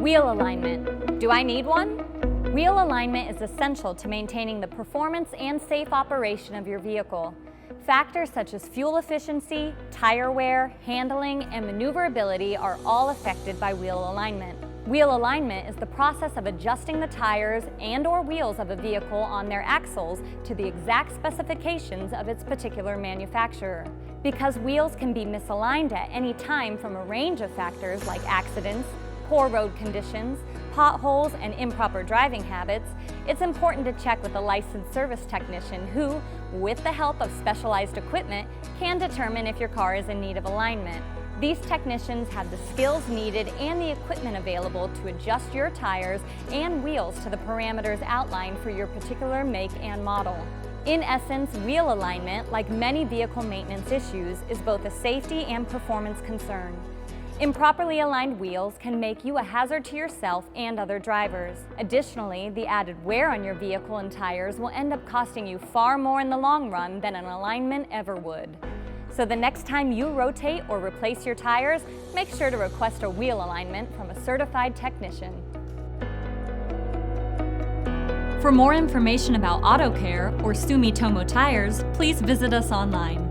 Wheel alignment. Do I need one? Wheel alignment is essential to maintaining the performance and safe operation of your vehicle. Factors such as fuel efficiency, tire wear, handling, and maneuverability are all affected by wheel alignment. Wheel alignment is the process of adjusting the tires and/or wheels of a vehicle on their axles to the exact specifications of its particular manufacturer. Because wheels can be misaligned at any time from a range of factors like accidents, poor road conditions, potholes, and improper driving habits, it's important to check with a licensed service technician who, with the help of specialized equipment, can determine if your car is in need of alignment. These technicians have the skills needed and the equipment available to adjust your tires and wheels to the parameters outlined for your particular make and model. In essence, wheel alignment, like many vehicle maintenance issues, is both a safety and performance concern. Improperly aligned wheels can make you a hazard to yourself and other drivers. Additionally, the added wear on your vehicle and tires will end up costing you far more in the long run than an alignment ever would. So the next time you rotate or replace your tires, make sure to request a wheel alignment from a certified technician. For more information about auto care or Sumitomo tires, please visit us online.